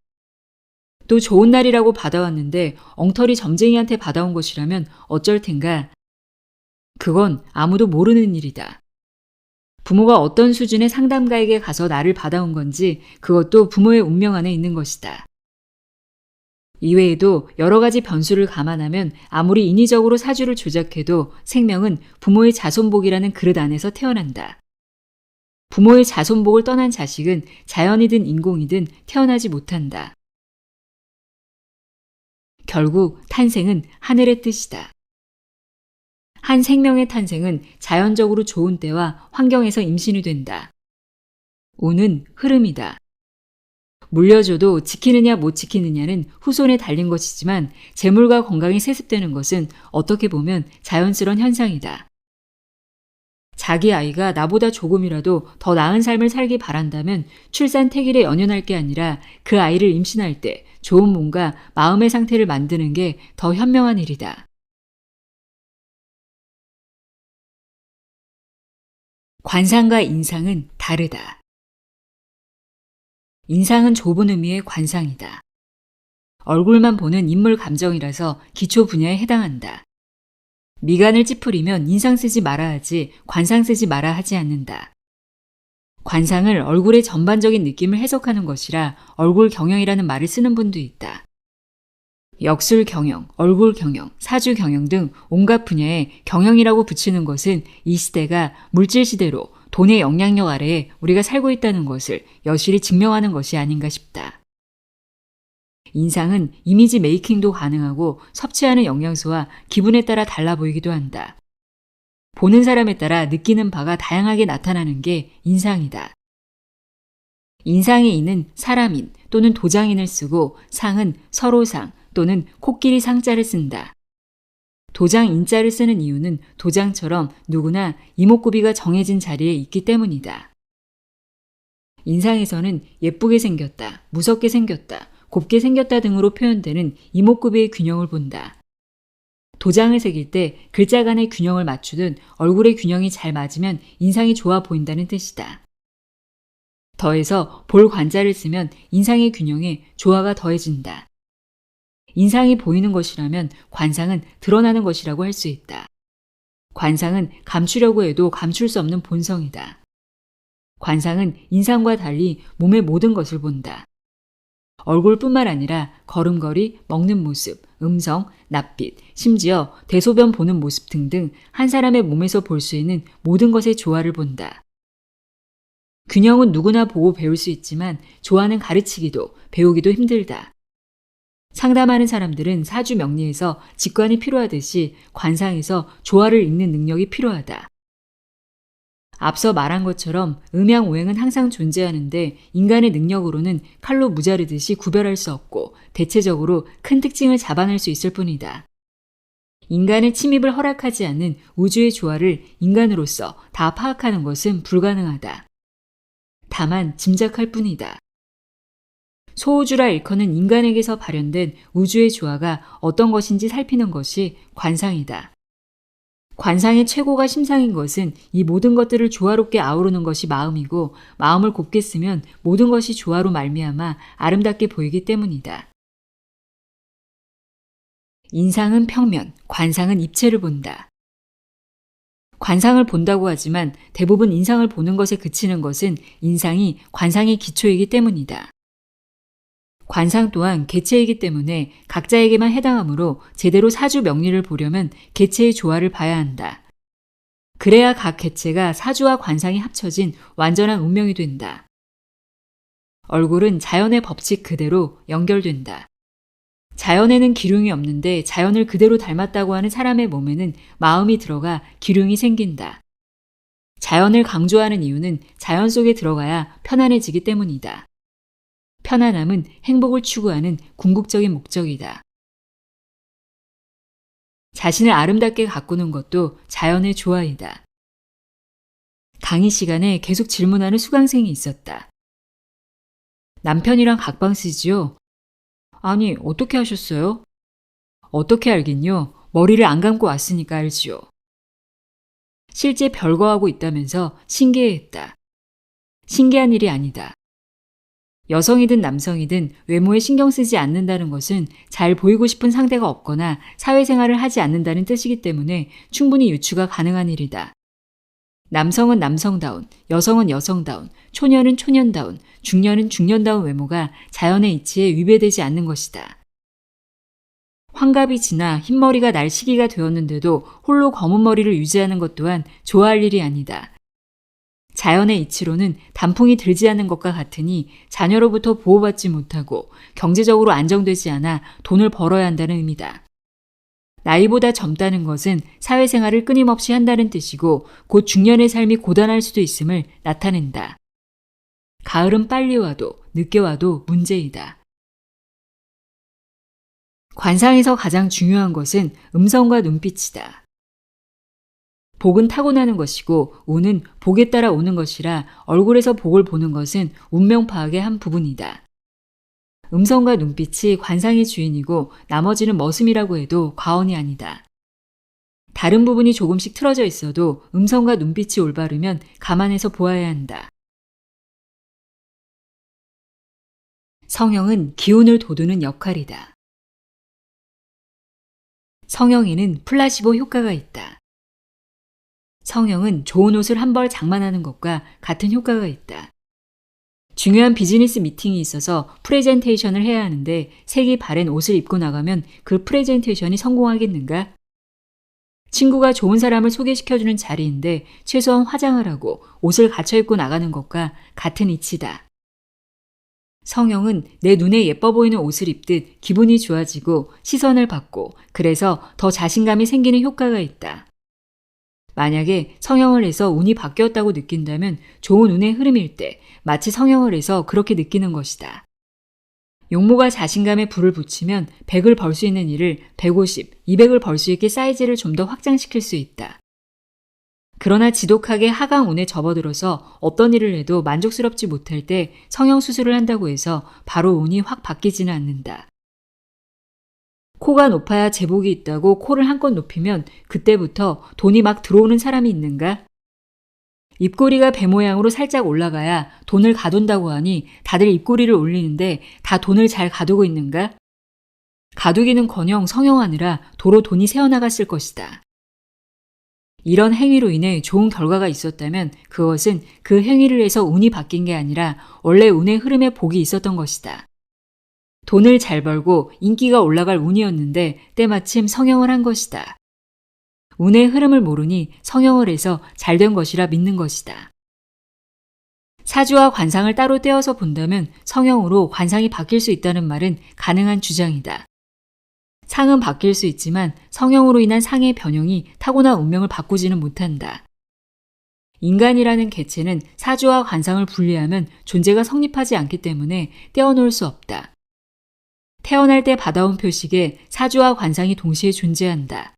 [SPEAKER 1] 또 좋은 날이라고 받아왔는데 엉터리 점쟁이한테 받아온 것이라면 어쩔 텐가? 그건 아무도 모르는 일이다. 부모가 어떤 수준의 상담가에게 가서 나를 받아온 건지 그것도 부모의 운명 안에 있는 것이다. 이외에도 여러 가지 변수를 감안하면 아무리 인위적으로 사주를 조작해도 생명은 부모의 자손복이라는 그릇 안에서 태어난다. 부모의 자손복을 떠난 자식은 자연이든 인공이든 태어나지 못한다. 결국 탄생은 하늘의 뜻이다. 한 생명의 탄생은 자연적으로 좋은 때와 환경에서 임신이 된다. 운은 흐름이다. 물려줘도 지키느냐 못 지키느냐는 후손에 달린 것이지만 재물과 건강이 세습되는 것은 어떻게 보면 자연스러운 현상이다. 자기 아이가 나보다 조금이라도 더 나은 삶을 살기 바란다면 출산 태길에 연연할 게 아니라 그 아이를 임신할 때 좋은 몸과 마음의 상태를 만드는 게 더 현명한 일이다. 관상과 인상은 다르다. 인상은 좁은 의미의 관상이다. 얼굴만 보는 인물 감정이라서 기초 분야에 해당한다. 미간을 찌푸리면 인상 쓰지 말아 하지 관상 쓰지 마라 하지 않는다. 관상을 얼굴의 전반적인 느낌을 해석하는 것이라 얼굴 경영이라는 말을 쓰는 분도 있다. 역술 경영, 얼굴 경영, 사주 경영 등 온갖 분야에 경영이라고 붙이는 것은 이 시대가 물질 시대로 돈의 영향력 아래에 우리가 살고 있다는 것을 여실히 증명하는 것이 아닌가 싶다. 인상은 이미지 메이킹도 가능하고 섭취하는 영양소와 기분에 따라 달라 보이기도 한다. 보는 사람에 따라 느끼는 바가 다양하게 나타나는 게 인상이다. 인상의 인은 사람인 또는 도장인을 쓰고 상은 서로상 또는 코끼리 상자를 쓴다. 도장 인자를 쓰는 이유는 도장처럼 누구나 이목구비가 정해진 자리에 있기 때문이다. 인상에서는 예쁘게 생겼다, 무섭게 생겼다, 곱게 생겼다 등으로 표현되는 이목구비의 균형을 본다. 도장을 새길 때 글자 간의 균형을 맞추듯 얼굴의 균형이 잘 맞으면 인상이 좋아 보인다는 뜻이다. 더해서 볼 관자를 쓰면 인상의 균형에 조화가 더해진다. 인상이 보이는 것이라면 관상은 드러나는 것이라고 할 수 있다. 관상은 감추려고 해도 감출 수 없는 본성이다. 관상은 인상과 달리 몸의 모든 것을 본다. 얼굴뿐만 아니라 걸음걸이, 먹는 모습, 음성, 낯빛, 심지어 대소변 보는 모습 등등 한 사람의 몸에서 볼 수 있는 모든 것의 조화를 본다. 균형은 누구나 보고 배울 수 있지만 조화는 가르치기도 배우기도 힘들다. 상담하는 사람들은 사주 명리에서 직관이 필요하듯이 관상에서 조화를 읽는 능력이 필요하다. 앞서 말한 것처럼 음양오행은 항상 존재하는데 인간의 능력으로는 칼로 무자르듯이 구별할 수 없고 대체적으로 큰 특징을 잡아낼 수 있을 뿐이다. 인간의 침입을 허락하지 않는 우주의 조화를 인간으로서 다 파악하는 것은 불가능하다. 다만 짐작할 뿐이다. 소우주라 일컫는 인간에게서 발현된 우주의 조화가 어떤 것인지 살피는 것이 관상이다. 관상의 최고가 심상인 것은 이 모든 것들을 조화롭게 아우르는 것이 마음이고 마음을 곱게 쓰면 모든 것이 조화로 말미암아 아름답게 보이기 때문이다. 인상은 평면, 관상은 입체를 본다. 관상을 본다고 하지만 대부분 인상을 보는 것에 그치는 것은 인상이 관상의 기초이기 때문이다. 관상 또한 개체이기 때문에 각자에게만 해당하므로 제대로 사주 명리를 보려면 개체의 조화를 봐야 한다. 그래야 각 개체가 사주와 관상이 합쳐진 완전한 운명이 된다. 얼굴은 자연의 법칙 그대로 연결된다. 자연에는 기륭이 없는데 자연을 그대로 닮았다고 하는 사람의 몸에는 마음이 들어가 기륭이 생긴다. 자연을 강조하는 이유는 자연 속에 들어가야 편안해지기 때문이다. 편안함은 행복을 추구하는 궁극적인 목적이다. 자신을 아름답게 가꾸는 것도 자연의 조화이다. 강의 시간에 계속 질문하는 수강생이 있었다. 남편이랑 각방 쓰지요? 아니, 어떻게 하셨어요? 어떻게 알긴요? 머리를 안 감고 왔으니까 알지요. 실제 별거하고 있다면서 신기해했다. 신기한 일이 아니다. 여성이든 남성이든 외모에 신경 쓰지 않는다는 것은 잘 보이고 싶은 상대가 없거나 사회생활을 하지 않는다는 뜻이기 때문에 충분히 유추가 가능한 일이다. 남성은 남성다운, 여성은 여성다운, 초년은 초년다운, 중년은 중년다운 외모가 자연의 이치에 위배되지 않는 것이다. 환갑이 지나 흰머리가 날 시기가 되었는데도 홀로 검은 머리를 유지하는 것 또한 좋아할 일이 아니다. 자연의 이치로는 단풍이 들지 않는 것과 같으니 자녀로부터 보호받지 못하고 경제적으로 안정되지 않아 돈을 벌어야 한다는 의미다. 나이보다 젊다는 것은 사회생활을 끊임없이 한다는 뜻이고 곧 중년의 삶이 고단할 수도 있음을 나타낸다. 가을은 빨리 와도 늦게 와도 문제이다. 관상에서 가장 중요한 것은 음성과 눈빛이다. 복은 타고나는 것이고 운은 복에 따라 오는 것이라 얼굴에서 복을 보는 것은 운명 파악의 한 부분이다. 음성과 눈빛이 관상의 주인이고 나머지는 머슴이라고 해도 과언이 아니다. 다른 부분이 조금씩 틀어져 있어도 음성과 눈빛이 올바르면 감안해서 보아야 한다. 성형은 기운을 돋우는 역할이다. 성형에는 플라시보 효과가 있다. 성형은 좋은 옷을 한 벌 장만하는 것과 같은 효과가 있다. 중요한 비즈니스 미팅이 있어서 프레젠테이션을 해야 하는데 색이 바랜 옷을 입고 나가면 그 프레젠테이션이 성공하겠는가? 친구가 좋은 사람을 소개시켜주는 자리인데 최소한 화장을 하고 옷을 갖춰 입고 나가는 것과 같은 이치다. 성형은 내 눈에 예뻐 보이는 옷을 입듯 기분이 좋아지고 시선을 받고 그래서 더 자신감이 생기는 효과가 있다. 만약에 성형을 해서 운이 바뀌었다고 느낀다면 좋은 운의 흐름일 때 마치 성형을 해서 그렇게 느끼는 것이다. 용모가 자신감에 불을 붙이면 100을 벌 수 있는 일을 150, 200을 벌 수 있게 사이즈를 좀 더 확장시킬 수 있다. 그러나 지독하게 하강 운에 접어들어서 어떤 일을 해도 만족스럽지 못할 때 성형 수술을 한다고 해서 바로 운이 확 바뀌지는 않는다. 코가 높아야 제복이 있다고 코를 한껏 높이면 그때부터 돈이 막 들어오는 사람이 있는가? 입꼬리가 배 모양으로 살짝 올라가야 돈을 가둔다고 하니 다들 입꼬리를 올리는데 다 돈을 잘 가두고 있는가? 가두기는커녕 성형하느라 도로 돈이 새어나갔을 것이다. 이런 행위로 인해 좋은 결과가 있었다면 그것은 그 행위를 해서 운이 바뀐 게 아니라 원래 운의 흐름에 복이 있었던 것이다. 돈을 잘 벌고 인기가 올라갈 운이었는데 때마침 성형을 한 것이다. 운의 흐름을 모르니 성형을 해서 잘된 것이라 믿는 것이다. 사주와 관상을 따로 떼어서 본다면 성형으로 관상이 바뀔 수 있다는 말은 가능한 주장이다. 상은 바뀔 수 있지만 성형으로 인한 상의 변형이 타고난 운명을 바꾸지는 못한다. 인간이라는 개체는 사주와 관상을 분리하면 존재가 성립하지 않기 때문에 떼어놓을 수 없다. 태어날 때 받아온 표식에 사주와 관상이 동시에 존재한다.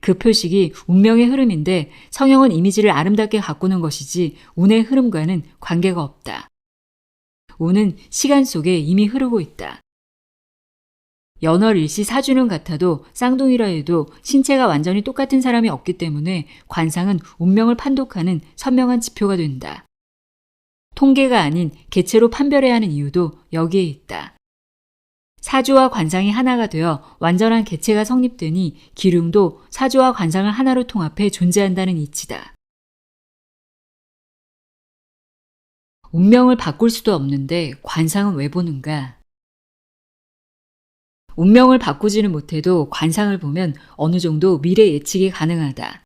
[SPEAKER 1] 그 표식이 운명의 흐름인데 성형은 이미지를 아름답게 가꾸는 것이지 운의 흐름과는 관계가 없다. 운은 시간 속에 이미 흐르고 있다. 연월일시 사주는 같아도 쌍둥이라 해도 신체가 완전히 똑같은 사람이 없기 때문에 관상은 운명을 판독하는 선명한 지표가 된다. 통계가 아닌 개체로 판별해야 하는 이유도 여기에 있다. 사주와 관상이 하나가 되어 완전한 개체가 성립되니 기륭도 사주와 관상을 하나로 통합해 존재한다는 이치다. 운명을 바꿀 수도 없는데 관상은 왜 보는가? 운명을 바꾸지는 못해도 관상을 보면 어느 정도 미래 예측이 가능하다.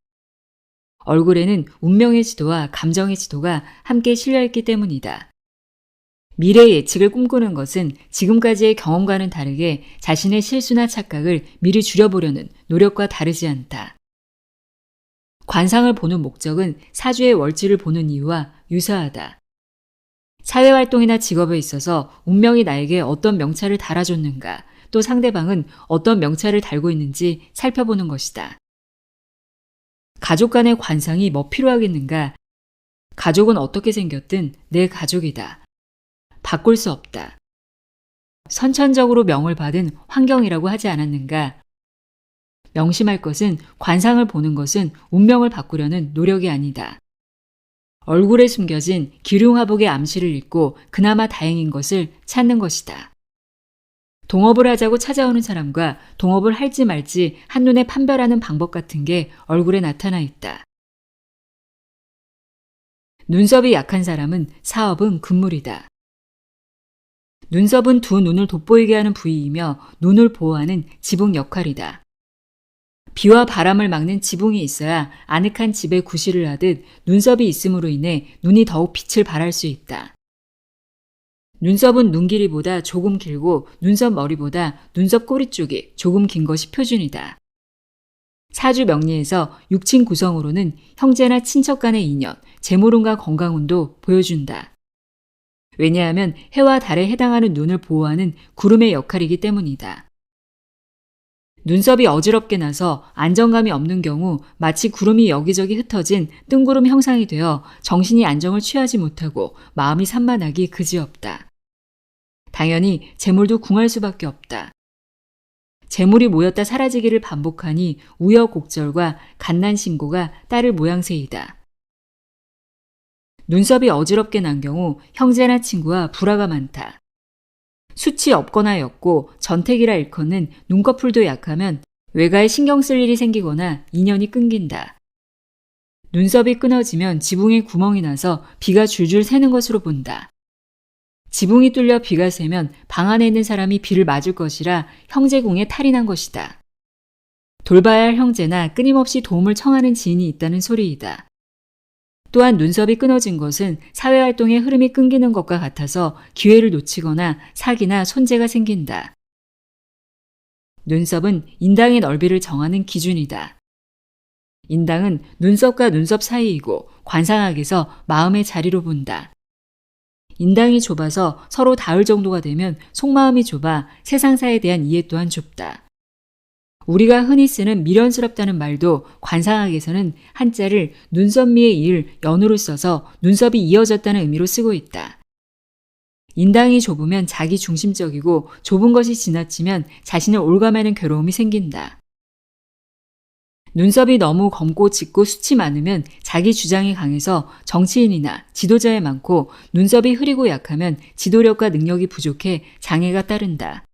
[SPEAKER 1] 얼굴에는 운명의 지도와 감정의 지도가 함께 실려있기 때문이다. 미래 예측을 꿈꾸는 것은 지금까지의 경험과는 다르게 자신의 실수나 착각을 미리 줄여보려는 노력과 다르지 않다. 관상을 보는 목적은 사주의 월지를 보는 이유와 유사하다. 사회활동이나 직업에 있어서 운명이 나에게 어떤 명찰을 달아줬는가, 또 상대방은 어떤 명찰을 달고 있는지 살펴보는 것이다. 가족 간의 관상이 뭐 필요하겠는가? 가족은 어떻게 생겼든 내 가족이다. 바꿀 수 없다. 선천적으로 명을 받은 환경이라고 하지 않았는가? 명심할 것은 관상을 보는 것은 운명을 바꾸려는 노력이 아니다. 얼굴에 숨겨진 기륭화복의 암시를 읽고 그나마 다행인 것을 찾는 것이다. 동업을 하자고 찾아오는 사람과 동업을 할지 말지 한눈에 판별하는 방법 같은 게 얼굴에 나타나 있다. 눈썹이 약한 사람은 사업은 금물이다. 눈썹은 두 눈을 돋보이게 하는 부위이며 눈을 보호하는 지붕 역할이다. 비와 바람을 막는 지붕이 있어야 아늑한 집에 구실을 하듯 눈썹이 있음으로 인해 눈이 더욱 빛을 발할 수 있다. 눈썹은 눈 길이보다 조금 길고 눈썹 머리보다 눈썹 꼬리 쪽이 조금 긴 것이 표준이다. 사주 명리에서 육친 구성으로는 형제나 친척 간의 인연, 재물운과 건강운도 보여준다. 왜냐하면 해와 달에 해당하는 눈을 보호하는 구름의 역할이기 때문이다. 눈썹이 어지럽게 나서 안정감이 없는 경우 마치 구름이 여기저기 흩어진 뜬구름 형상이 되어 정신이 안정을 취하지 못하고 마음이 산만하기 그지없다. 당연히 재물도 궁할 수밖에 없다. 재물이 모였다 사라지기를 반복하니 우여곡절과 갓난신고가 따를 모양새이다. 눈썹이 어지럽게 난 경우 형제나 친구와 불화가 많다. 숱이 없거나 옅고 전택이라 일컫는 눈꺼풀도 약하면 외가에 신경 쓸 일이 생기거나 인연이 끊긴다. 눈썹이 끊어지면 지붕에 구멍이 나서 비가 줄줄 새는 것으로 본다. 지붕이 뚫려 비가 새면 방 안에 있는 사람이 비를 맞을 것이라 형제궁에 탈이 난 것이다. 돌봐야 할 형제나 끊임없이 도움을 청하는 지인이 있다는 소리이다. 또한 눈썹이 끊어진 것은 사회활동의 흐름이 끊기는 것과 같아서 기회를 놓치거나 사기나 손재가 생긴다. 눈썹은 인당의 넓이를 정하는 기준이다. 인당은 눈썹과 눈썹 사이이고 관상학에서 마음의 자리로 본다. 인당이 좁아서 서로 닿을 정도가 되면 속마음이 좁아 세상사에 대한 이해 또한 좁다. 우리가 흔히 쓰는 미련스럽다는 말도 관상학에서는 한자를 눈썹미에 이을 연으로 써서 눈썹이 이어졌다는 의미로 쓰고 있다. 인당이 좁으면 자기 중심적이고 좁은 것이 지나치면 자신을 올감하는 괴로움이 생긴다. 눈썹이 너무 검고 짙고 숱이 많으면 자기 주장이 강해서 정치인이나 지도자에 많고 눈썹이 흐리고 약하면 지도력과 능력이 부족해 장애가 따른다.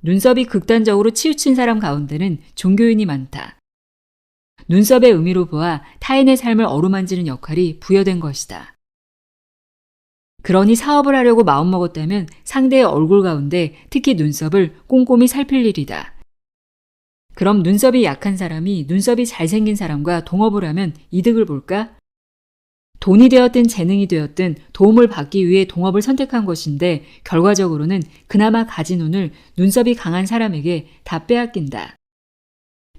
[SPEAKER 1] 눈썹이 극단적으로 치우친 사람 가운데는 종교인이 많다. 눈썹의 의미로 보아 타인의 삶을 어루만지는 역할이 부여된 것이다. 그러니 사업을 하려고 마음먹었다면 상대의 얼굴 가운데 특히 눈썹을 꼼꼼히 살필 일이다. 그럼 눈썹이 약한 사람이 눈썹이 잘생긴 사람과 동업을 하면 이득을 볼까? 돈이 되었든 재능이 되었든 도움을 받기 위해 동업을 선택한 것인데 결과적으로는 그나마 가진 운을 눈썹이 강한 사람에게 다 빼앗긴다.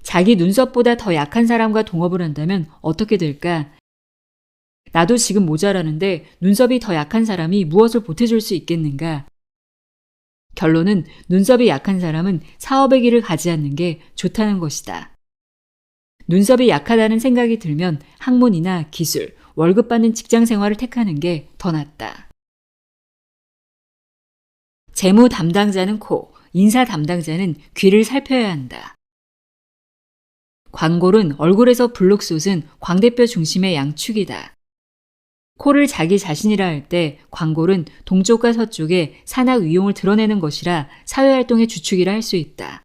[SPEAKER 1] 자기 눈썹보다 더 약한 사람과 동업을 한다면 어떻게 될까? 나도 지금 모자라는데 눈썹이 더 약한 사람이 무엇을 보태줄 수 있겠는가? 결론은 눈썹이 약한 사람은 사업의 길을 가지 않는 게 좋다는 것이다. 눈썹이 약하다는 생각이 들면 학문이나 기술, 월급 받는 직장 생활을 택하는 게 더 낫다. 재무 담당자는 코, 인사 담당자는 귀를 살펴야 한다. 광골은 얼굴에서 불룩 솟은 광대뼈 중심의 양축이다. 코를 자기 자신이라 할 때 광골은 동쪽과 서쪽에 산악 위용을 드러내는 것이라 사회활동의 주축이라 할 수 있다.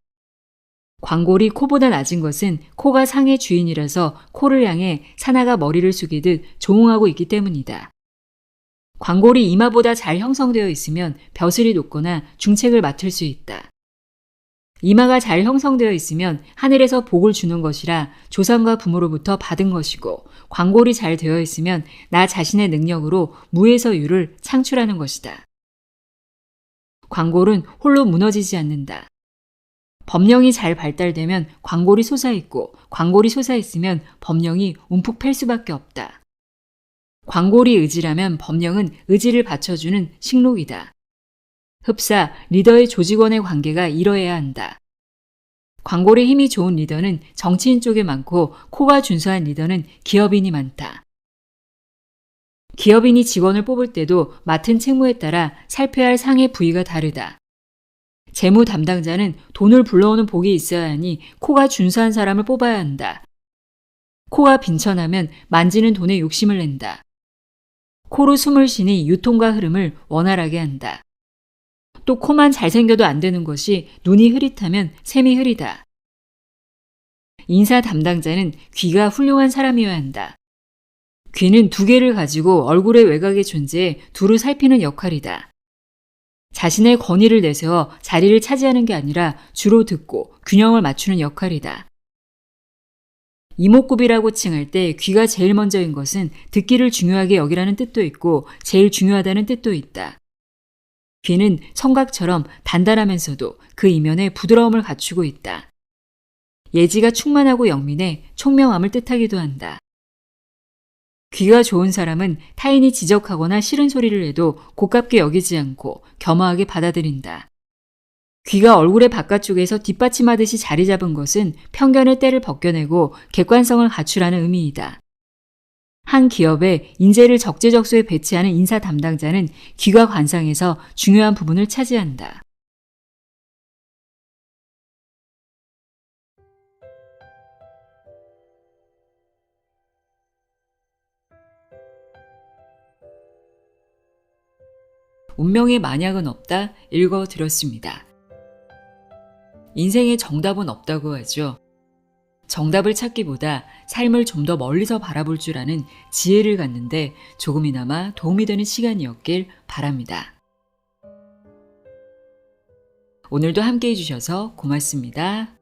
[SPEAKER 1] 광골이 코보다 낮은 것은 코가 상의 주인이라서 코를 향해 산하가 머리를 숙이듯 조응하고 있기 때문이다. 광골이 이마보다 잘 형성되어 있으면 벼슬이 높거나 중책을 맡을 수 있다. 이마가 잘 형성되어 있으면 하늘에서 복을 주는 것이라 조상과 부모로부터 받은 것이고 광골이 잘 되어 있으면 나 자신의 능력으로 무에서 유를 창출하는 것이다. 광골은 홀로 무너지지 않는다. 법령이 잘 발달되면 광골이 솟아있고 광골이 솟아있으면 법령이 움푹 팰 수밖에 없다. 광골이 의지라면 법령은 의지를 받쳐주는 식록이다. 흡사, 리더의 조직원의 관계가 이러해야 한다. 광골의 힘이 좋은 리더는 정치인 쪽에 많고 코가 준수한 리더는 기업인이 많다. 기업인이 직원을 뽑을 때도 맡은 책무에 따라 살펴야 할 상의 부위가 다르다. 재무 담당자는 돈을 불러오는 복이 있어야 하니 코가 준수한 사람을 뽑아야 한다. 코가 빈천하면 만지는 돈에 욕심을 낸다. 코로 숨을 쉬니 유통과 흐름을 원활하게 한다. 또 코만 잘생겨도 안 되는 것이 눈이 흐릿하면 샘이 흐리다. 인사 담당자는 귀가 훌륭한 사람이어야 한다. 귀는 두 개를 가지고 얼굴의 외곽에 존재해 두루 살피는 역할이다. 자신의 권위를 내세워 자리를 차지하는 게 아니라 주로 듣고 균형을 맞추는 역할이다. 이목구비라고 칭할 때 귀가 제일 먼저인 것은 듣기를 중요하게 여기라는 뜻도 있고 제일 중요하다는 뜻도 있다. 귀는 청각처럼 단단하면서도 그 이면에 부드러움을 갖추고 있다. 예지가 충만하고 영민해 총명함을 뜻하기도 한다. 귀가 좋은 사람은 타인이 지적하거나 싫은 소리를 해도 고깝게 여기지 않고 겸허하게 받아들인다. 귀가 얼굴의 바깥쪽에서 뒷받침하듯이 자리 잡은 것은 편견의 때를 벗겨내고 객관성을 갖추라는 의미이다. 한 기업에 인재를 적재적소에 배치하는 인사 담당자는 귀가 관상에서 중요한 부분을 차지한다. 운명의 만약은 없다 읽어드렸습니다. 인생에 정답은 없다고 하죠. 정답을 찾기보다 삶을 좀 더 멀리서 바라볼 줄 아는 지혜를 갖는데 조금이나마 도움이 되는 시간이었길 바랍니다. 오늘도 함께 해주셔서 고맙습니다.